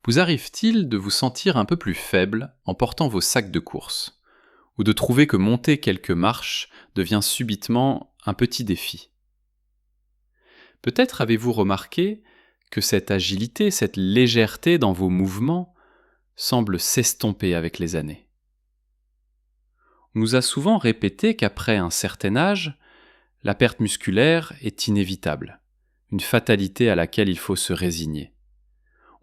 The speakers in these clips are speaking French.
Vous arrive-t-il de vous sentir un peu plus faible en portant vos sacs de course, ou de trouver que monter quelques marches devient subitement un petit défi? Peut-être avez-vous remarqué que cette agilité, cette légèreté dans vos mouvements semble s'estomper avec les années. On nous a souvent répété qu'après un certain âge, la perte musculaire est inévitable, une fatalité à laquelle il faut se résigner.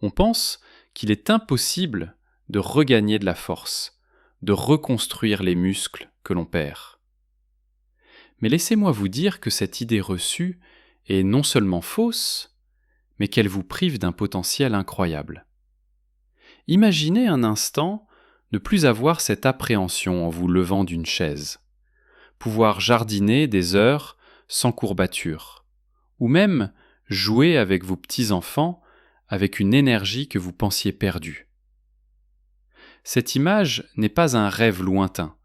On pense qu'il est impossible de regagner de la force, de reconstruire les muscles que l'on perd. Mais laissez-moi vous dire que cette idée reçue est non seulement fausse, mais qu'elle vous prive d'un potentiel incroyable. Imaginez un instant ne plus avoir cette appréhension en vous levant d'une chaise, pouvoir jardiner des heures sans courbature, ou même jouer avec vos petits-enfants avec une énergie que vous pensiez perdue. Cette image n'est pas un rêve lointain,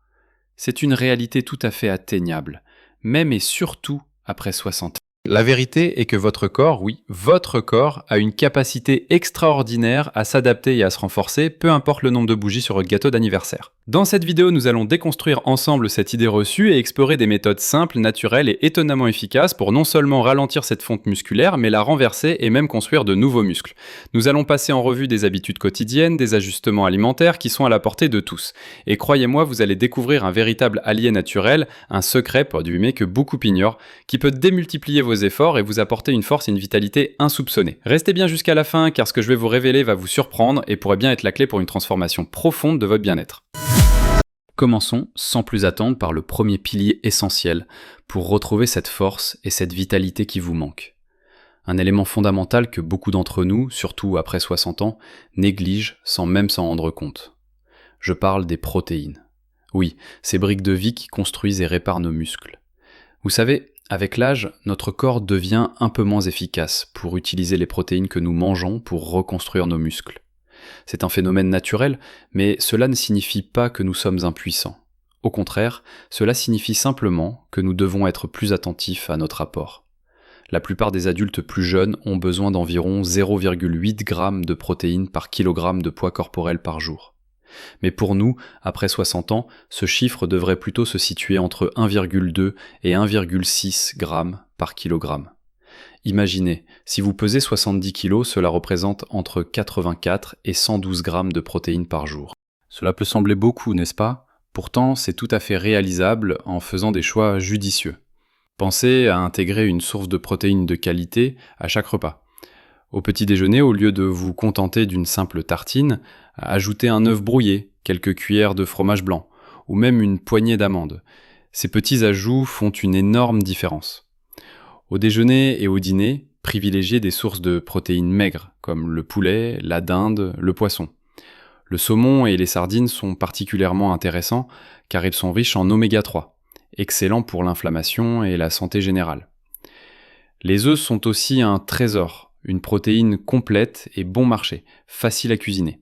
c'est une réalité tout à fait atteignable, même et surtout après 60 ans. La vérité est que votre corps, oui, votre corps, a une capacité extraordinaire à s'adapter et à se renforcer, peu importe le nombre de bougies sur votre gâteau d'anniversaire. Dans cette vidéo, nous allons déconstruire ensemble cette idée reçue et explorer des méthodes simples, naturelles et étonnamment efficaces pour non seulement ralentir cette fonte musculaire, mais la renverser et même construire de nouveaux muscles. Nous allons passer en revue des habitudes quotidiennes, des ajustements alimentaires qui sont à la portée de tous. Et croyez-moi, vous allez découvrir un véritable allié naturel, un secret, pour du que beaucoup ignorent, qui peut démultiplier vos efforts et vous apporter une force et une vitalité insoupçonnées. Restez bien jusqu'à la fin car ce que je vais vous révéler va vous surprendre et pourrait bien être la clé pour une transformation profonde de votre bien-être. Commençons sans plus attendre par le premier pilier essentiel pour retrouver cette force et cette vitalité qui vous manquent. Un élément fondamental que beaucoup d'entre nous, surtout après 60 ans, négligent sans même s'en rendre compte. Je parle des protéines. Oui, ces briques de vie qui construisent et réparent nos muscles. Vous savez, avec l'âge, notre corps devient un peu moins efficace pour utiliser les protéines que nous mangeons pour reconstruire nos muscles. C'est un phénomène naturel, mais cela ne signifie pas que nous sommes impuissants. Au contraire, cela signifie simplement que nous devons être plus attentifs à notre apport. La plupart des adultes plus jeunes ont besoin d'environ 0,8 g de protéines par kilogramme de poids corporel par jour. Mais pour nous, après 60 ans, ce chiffre devrait plutôt se situer entre 1,2 et 1,6 g par kilogramme. Imaginez, si vous pesez 70 kg, cela représente entre 84 et 112 g de protéines par jour. Cela peut sembler beaucoup, n'est-ce pas? Pourtant, c'est tout à fait réalisable en faisant des choix judicieux. Pensez à intégrer une source de protéines de qualité à chaque repas. Au petit déjeuner, au lieu de vous contenter d'une simple tartine, ajoutez un œuf brouillé, quelques cuillères de fromage blanc, ou même une poignée d'amandes. Ces petits ajouts font une énorme différence. Au déjeuner et au dîner, privilégiez des sources de protéines maigres, comme le poulet, la dinde, le poisson. Le saumon et les sardines sont particulièrement intéressants car ils sont riches en oméga 3, excellents pour l'inflammation et la santé générale. Les œufs sont aussi un trésor, une protéine complète et bon marché, facile à cuisiner.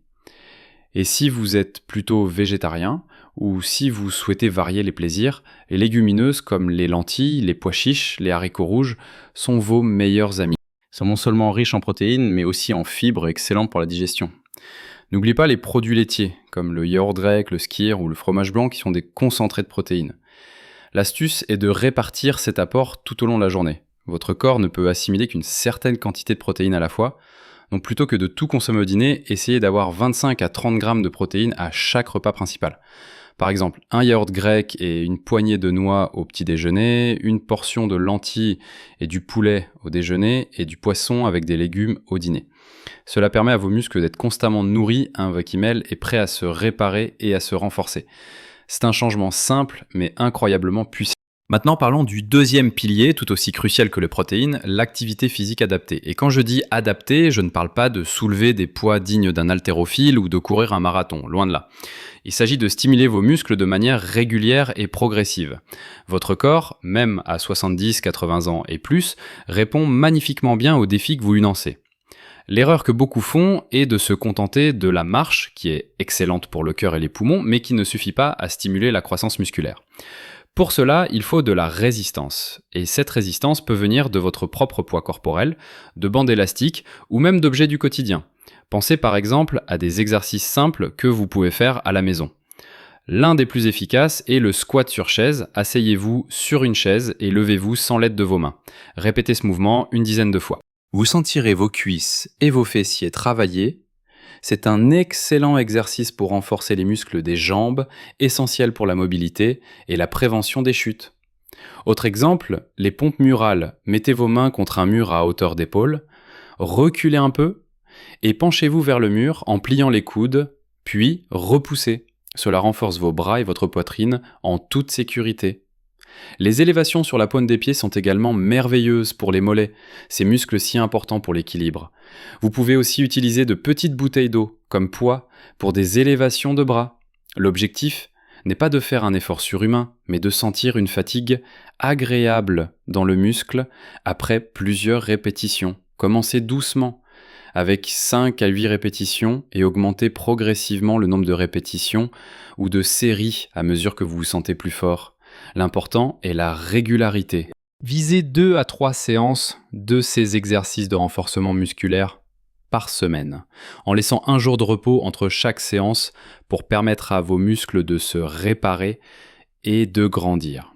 Et si vous êtes plutôt végétarien, ou si vous souhaitez varier les plaisirs, les légumineuses comme les lentilles, les pois chiches, les haricots rouges sont vos meilleurs amis. Ils sont non seulement riches en protéines, mais aussi en fibres, excellents pour la digestion. N'oubliez pas les produits laitiers, comme le yaourt grec, le skyr ou le fromage blanc qui sont des concentrés de protéines. L'astuce est de répartir cet apport tout au long de la journée. Votre corps ne peut assimiler qu'une certaine quantité de protéines à la fois, donc plutôt que de tout consommer au dîner, essayez d'avoir 25 à 30 g de protéines à chaque repas principal. Par exemple, un yaourt grec et une poignée de noix au petit déjeuner, une portion de lentilles et du poulet au déjeuner et du poisson avec des légumes au dîner. Cela permet à vos muscles d'être constamment nourris, et prêts à se réparer et à se renforcer. C'est un changement simple mais incroyablement puissant. Maintenant, parlons du deuxième pilier, tout aussi crucial que les protéines, l'activité physique adaptée. Et quand je dis adaptée, je ne parle pas de soulever des poids dignes d'un haltérophile ou de courir un marathon, loin de là. Il s'agit de stimuler vos muscles de manière régulière et progressive. Votre corps, même à 70, 80 ans et plus, répond magnifiquement bien aux défis que vous lui lancez. L'erreur que beaucoup font est de se contenter de la marche, qui est excellente pour le cœur et les poumons, mais qui ne suffit pas à stimuler la croissance musculaire. Pour cela, il faut de la résistance. Et cette résistance peut venir de votre propre poids corporel, de bandes élastiques ou même d'objets du quotidien. Pensez par exemple à des exercices simples que vous pouvez faire à la maison. L'un des plus efficaces est le squat sur chaise. Asseyez-vous sur une chaise et levez-vous sans l'aide de vos mains. Répétez ce mouvement une dizaine de fois. Vous sentirez vos cuisses et vos fessiers travailler. C'est un excellent exercice pour renforcer les muscles des jambes, essentiels pour la mobilité et la prévention des chutes. Autre exemple, les pompes murales. Mettez vos mains contre un mur à hauteur d'épaule, reculez un peu et penchez-vous vers le mur en pliant les coudes, puis repoussez. Cela renforce vos bras et votre poitrine en toute sécurité. Les élévations sur la pointe des pieds sont également merveilleuses pour les mollets, ces muscles si importants pour l'équilibre. Vous pouvez aussi utiliser de petites bouteilles d'eau, comme poids, pour des élévations de bras. L'objectif n'est pas de faire un effort surhumain, mais de sentir une fatigue agréable dans le muscle après plusieurs répétitions. Commencez doucement, avec 5 à 8 répétitions et augmentez progressivement le nombre de répétitions ou de séries à mesure que vous vous sentez plus fort. L'important est la régularité. Visez 2 à 3 séances de ces exercices de renforcement musculaire par semaine, en laissant un jour de repos entre chaque séance pour permettre à vos muscles de se réparer et de grandir.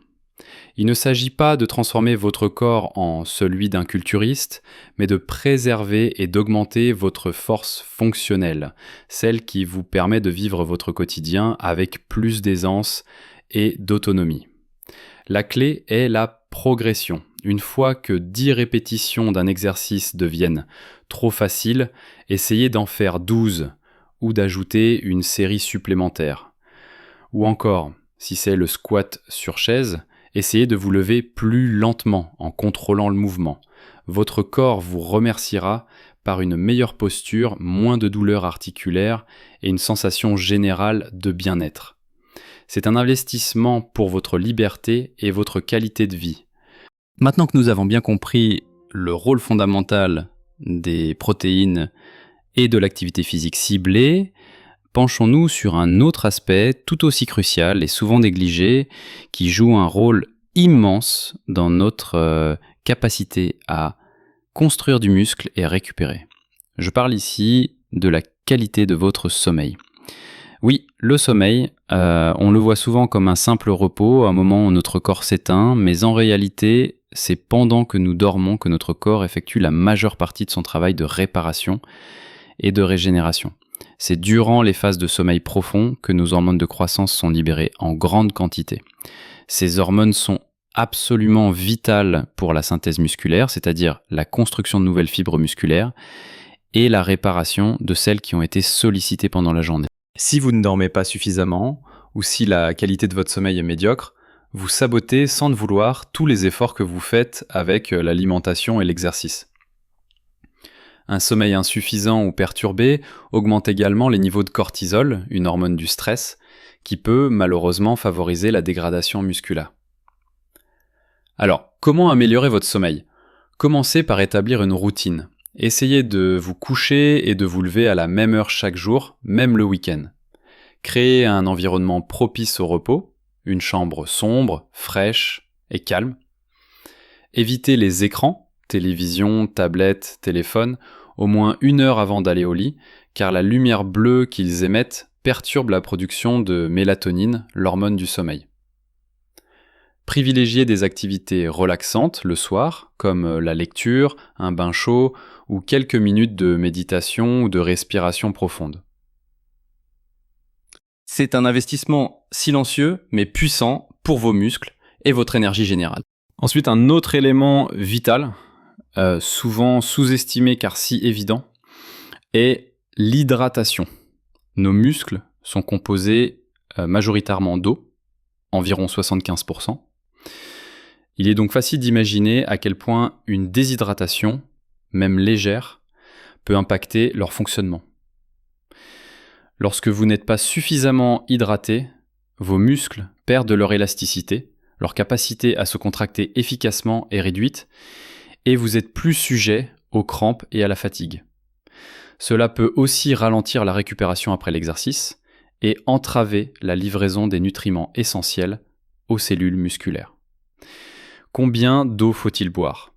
Il ne s'agit pas de transformer votre corps en celui d'un culturiste, mais de préserver et d'augmenter votre force fonctionnelle, celle qui vous permet de vivre votre quotidien avec plus d'aisance et d'autonomie. La clé est la progression. Une fois que 10 répétitions d'un exercice deviennent trop faciles, essayez d'en faire 12 ou d'ajouter une série supplémentaire. Ou encore, si c'est le squat sur chaise, essayez de vous lever plus lentement en contrôlant le mouvement. Votre corps vous remerciera par une meilleure posture, moins de douleurs articulaires et une sensation générale de bien-être. C'est un investissement pour votre liberté et votre qualité de vie. Maintenant que nous avons bien compris le rôle fondamental des protéines et de l'activité physique ciblée, penchons-nous sur un autre aspect tout aussi crucial et souvent négligé qui joue un rôle immense dans notre capacité à construire du muscle et à récupérer. Je parle ici de la qualité de votre sommeil. Oui, le sommeil, on le voit souvent comme un simple repos, un moment où notre corps s'éteint, mais en réalité, c'est pendant que nous dormons que notre corps effectue la majeure partie de son travail de réparation et de régénération. C'est durant les phases de sommeil profond que nos hormones de croissance sont libérées en grande quantité. Ces hormones sont absolument vitales pour la synthèse musculaire, c'est-à-dire la construction de nouvelles fibres musculaires et la réparation de celles qui ont été sollicitées pendant la journée. Si vous ne dormez pas suffisamment ou si la qualité de votre sommeil est médiocre, vous sabotez sans le vouloir tous les efforts que vous faites avec l'alimentation et l'exercice. Un sommeil insuffisant ou perturbé augmente également les niveaux de cortisol, une hormone du stress, qui peut malheureusement favoriser la dégradation musculaire. Alors, comment améliorer votre sommeil ? Commencez par établir une routine. Essayez de vous coucher et de vous lever à la même heure chaque jour, même le week-end. Créez un environnement propice au repos, une chambre sombre, fraîche et calme. Évitez les écrans, télévision, tablette, téléphone, au moins 1 heure avant d'aller au lit, car la lumière bleue qu'ils émettent perturbe la production de mélatonine, l'hormone du sommeil. Privilégiez des activités relaxantes le soir, comme la lecture, un bain chaud ou quelques minutes de méditation ou de respiration profonde. C'est un investissement silencieux mais puissant pour vos muscles et votre énergie générale. Ensuite, un autre élément vital, souvent sous-estimé car si évident, est l'hydratation. Nos muscles sont composés majoritairement d'eau, environ 75%. Il est donc facile d'imaginer à quel point une déshydratation, même légère, peut impacter leur fonctionnement. Lorsque vous n'êtes pas suffisamment hydraté, vos muscles perdent leur élasticité, leur capacité à se contracter efficacement est réduite, et vous êtes plus sujet aux crampes et à la fatigue. Cela peut aussi ralentir la récupération après l'exercice et entraver la livraison des nutriments essentiels aux cellules musculaires. Combien d'eau faut-il boire ?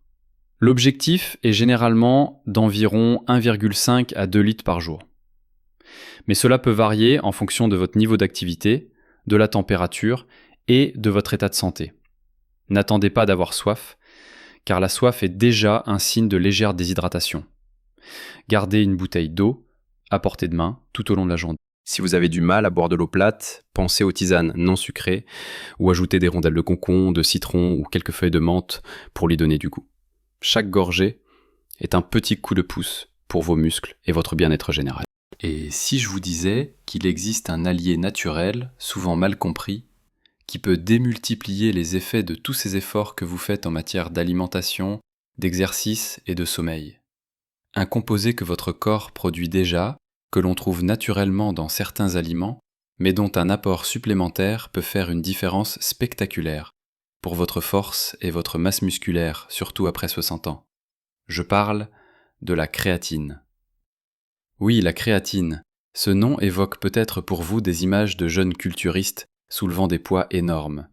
L'objectif est généralement d'environ 1,5 à 2 litres par jour. Mais cela peut varier en fonction de votre niveau d'activité, de la température et de votre état de santé. N'attendez pas d'avoir soif, car la soif est déjà un signe de légère déshydratation. Gardez une bouteille d'eau à portée de main tout au long de la journée. Si vous avez du mal à boire de l'eau plate, pensez aux tisanes non sucrées ou ajoutez des rondelles de concombre, de citron ou quelques feuilles de menthe pour lui donner du goût. Chaque gorgée est un petit coup de pouce pour vos muscles et votre bien-être général. Et si je vous disais qu'il existe un allié naturel, souvent mal compris, qui peut démultiplier les effets de tous ces efforts que vous faites en matière d'alimentation, d'exercice et de sommeil. Un composé que votre corps produit déjà, que l'on trouve naturellement dans certains aliments, mais dont un apport supplémentaire peut faire une différence spectaculaire pour votre force et votre masse musculaire, surtout après 60 ans. Je parle de la créatine. Oui, la créatine. Ce nom évoque peut-être pour vous des images de jeunes culturistes soulevant des poids énormes.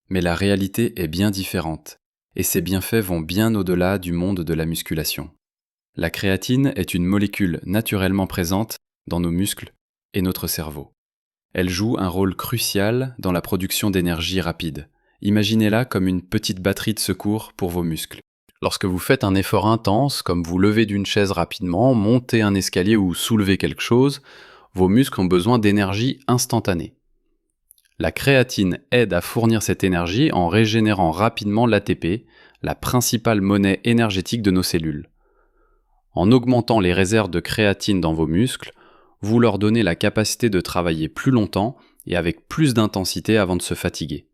Mais la réalité est bien différente, et ses bienfaits vont bien au-delà du monde de la musculation. La créatine est une molécule naturellement présente dans nos muscles et notre cerveau. Elle joue un rôle crucial dans la production d'énergie rapide. Imaginez-la comme une petite batterie de secours pour vos muscles. Lorsque vous faites un effort intense, comme vous levez d'une chaise rapidement, montez un escalier ou soulevez quelque chose, vos muscles ont besoin d'énergie instantanée. La créatine aide à fournir cette énergie en régénérant rapidement l'ATP, la principale monnaie énergétique de nos cellules. En augmentant les réserves de créatine dans vos muscles, vous leur donnez la capacité de travailler plus longtemps et avec plus d'intensité avant de se fatiguer.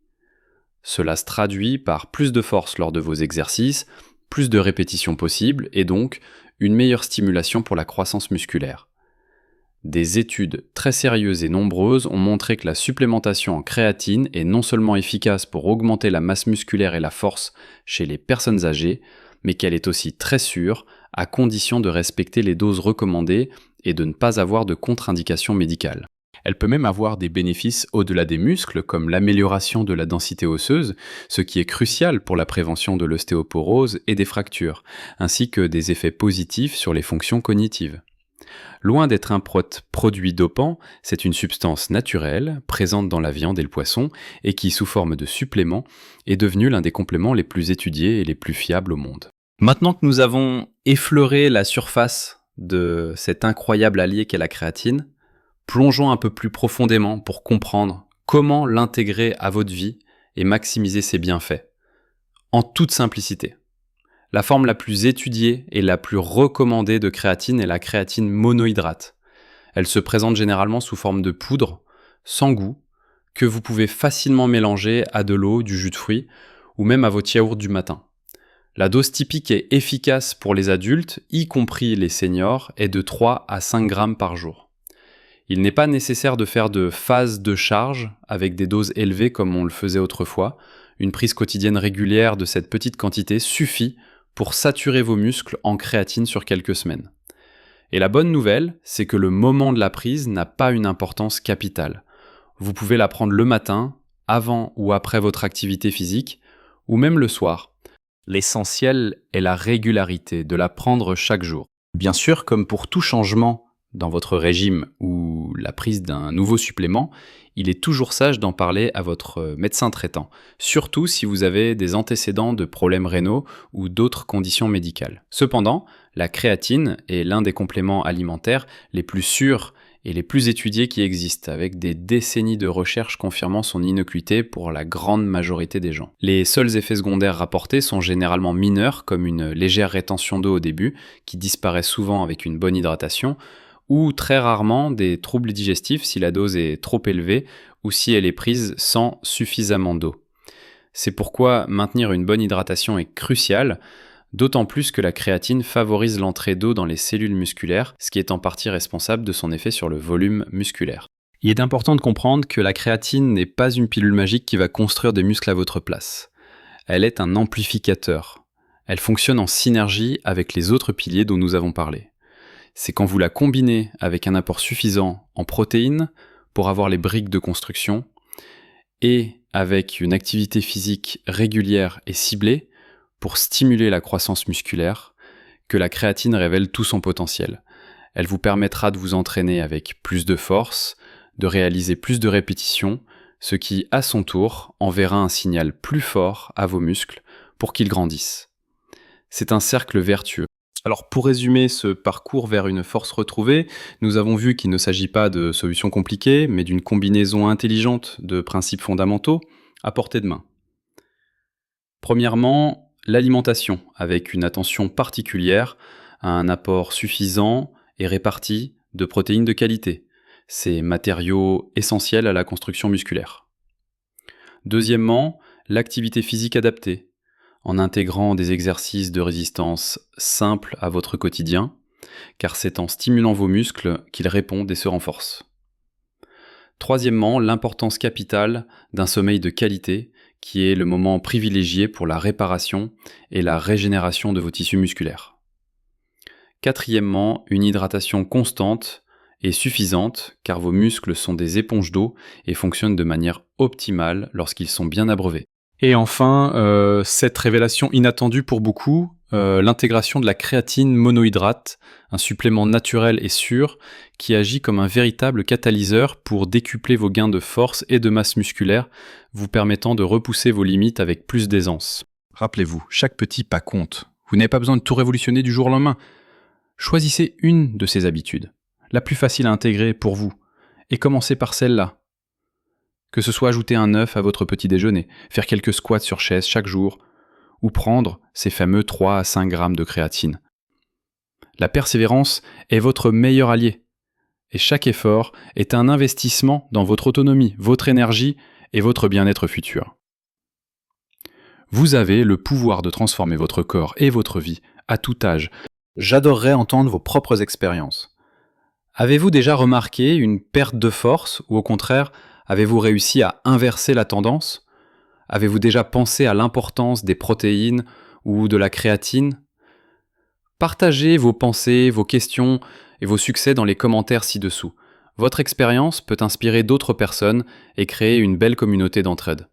Cela se traduit par plus de force lors de vos exercices, plus de répétitions possibles et donc une meilleure stimulation pour la croissance musculaire. Des études très sérieuses et nombreuses ont montré que la supplémentation en créatine est non seulement efficace pour augmenter la masse musculaire et la force chez les personnes âgées, mais qu'elle est aussi très sûre à condition de respecter les doses recommandées et de ne pas avoir de contre-indication médicale. Elle peut même avoir des bénéfices au-delà des muscles, comme l'amélioration de la densité osseuse, ce qui est crucial pour la prévention de l'ostéoporose et des fractures, ainsi que des effets positifs sur les fonctions cognitives. Loin d'être un produit dopant, c'est une substance naturelle, présente dans la viande et le poisson, et qui, sous forme de supplément, est devenue l'un des compléments les plus étudiés et les plus fiables au monde. Maintenant que nous avons effleuré la surface de cet incroyable allié qu'est la créatine, plongeons un peu plus profondément pour comprendre comment l'intégrer à votre vie et maximiser ses bienfaits. En toute simplicité. La forme la plus étudiée et la plus recommandée de créatine est la créatine monohydrate. Elle se présente généralement sous forme de poudre, sans goût, que vous pouvez facilement mélanger à de l'eau, du jus de fruits ou même à votre yaourt du matin. La dose typique et efficace pour les adultes, y compris les seniors, est de 3 à 5 grammes par jour. Il n'est pas nécessaire de faire de phases de charge avec des doses élevées comme on le faisait autrefois. Une prise quotidienne régulière de cette petite quantité suffit pour saturer vos muscles en créatine sur quelques semaines. Et la bonne nouvelle, c'est que le moment de la prise n'a pas une importance capitale. Vous pouvez la prendre le matin, avant ou après votre activité physique, ou même le soir. L'essentiel est la régularité, de la prendre chaque jour. Bien sûr, comme pour tout changement dans votre régime ou la prise d'un nouveau supplément, il est toujours sage d'en parler à votre médecin traitant, surtout si vous avez des antécédents de problèmes rénaux ou d'autres conditions médicales. Cependant, la créatine est l'un des compléments alimentaires les plus sûrs et les plus étudiés qui existent, avec des décennies de recherches confirmant son innocuité pour la grande majorité des gens. Les seuls effets secondaires rapportés sont généralement mineurs, comme une légère rétention d'eau au début, qui disparaît souvent avec une bonne hydratation, ou très rarement des troubles digestifs si la dose est trop élevée ou si elle est prise sans suffisamment d'eau. C'est pourquoi maintenir une bonne hydratation est crucial, d'autant plus que la créatine favorise l'entrée d'eau dans les cellules musculaires, ce qui est en partie responsable de son effet sur le volume musculaire. Il est important de comprendre que la créatine n'est pas une pilule magique qui va construire des muscles à votre place. Elle est un amplificateur. Elle fonctionne en synergie avec les autres piliers dont nous avons parlé. C'est quand vous la combinez avec un apport suffisant en protéines pour avoir les briques de construction et avec une activité physique régulière et ciblée pour stimuler la croissance musculaire que la créatine révèle tout son potentiel. Elle vous permettra de vous entraîner avec plus de force, de réaliser plus de répétitions, ce qui, à son tour, enverra un signal plus fort à vos muscles pour qu'ils grandissent. C'est un cercle vertueux. Alors pour résumer ce parcours vers une force retrouvée, nous avons vu qu'il ne s'agit pas de solutions compliquées, mais d'une combinaison intelligente de principes fondamentaux à portée de main. Premièrement, l'alimentation, avec une attention particulière à un apport suffisant et réparti de protéines de qualité, ces matériaux essentiels à la construction musculaire. Deuxièmement, l'activité physique adaptée, en intégrant des exercices de résistance simples à votre quotidien, car c'est en stimulant vos muscles qu'ils répondent et se renforcent. Troisièmement, l'importance capitale d'un sommeil de qualité, qui est le moment privilégié pour la réparation et la régénération de vos tissus musculaires. Quatrièmement, une hydratation constante et suffisante, car vos muscles sont des éponges d'eau et fonctionnent de manière optimale lorsqu'ils sont bien abreuvés. Et enfin, cette révélation inattendue pour beaucoup, l'intégration de la créatine monohydrate, un supplément naturel et sûr qui agit comme un véritable catalyseur pour décupler vos gains de force et de masse musculaire, vous permettant de repousser vos limites avec plus d'aisance. Rappelez-vous, chaque petit pas compte. Vous n'avez pas besoin de tout révolutionner du jour au lendemain. Choisissez une de ces habitudes, la plus facile à intégrer pour vous, et commencez par celle-là. Que ce soit ajouter un œuf à votre petit déjeuner, faire quelques squats sur chaise chaque jour, ou prendre ces fameux 3 à 5 grammes de créatine. La persévérance est votre meilleur allié, et chaque effort est un investissement dans votre autonomie, votre énergie et votre bien-être futur. Vous avez le pouvoir de transformer votre corps et votre vie à tout âge. J'adorerais entendre vos propres expériences. Avez-vous déjà remarqué une perte de force ou au contraire, avez-vous réussi à inverser la tendance ? Avez-vous déjà pensé à l'importance des protéines ou de la créatine ? Partagez vos pensées, vos questions et vos succès dans les commentaires ci-dessous. Votre expérience peut inspirer d'autres personnes et créer une belle communauté d'entraide.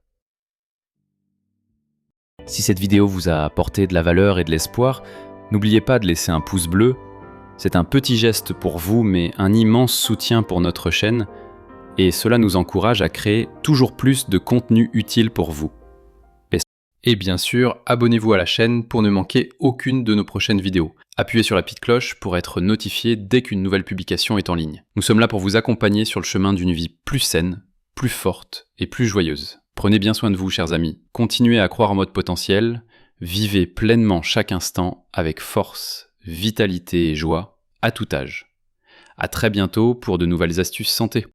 Si cette vidéo vous a apporté de la valeur et de l'espoir, n'oubliez pas de laisser un pouce bleu. C'est un petit geste pour vous, mais un immense soutien pour notre chaîne. Et cela nous encourage à créer toujours plus de contenu utile pour vous. Et bien sûr, abonnez-vous à la chaîne pour ne manquer aucune de nos prochaines vidéos. Appuyez sur la petite cloche pour être notifié dès qu'une nouvelle publication est en ligne. Nous sommes là pour vous accompagner sur le chemin d'une vie plus saine, plus forte et plus joyeuse. Prenez bien soin de vous, chers amis. Continuez à croire en votre potentiel. Vivez pleinement chaque instant avec force, vitalité et joie, à tout âge. À très bientôt pour de nouvelles astuces santé.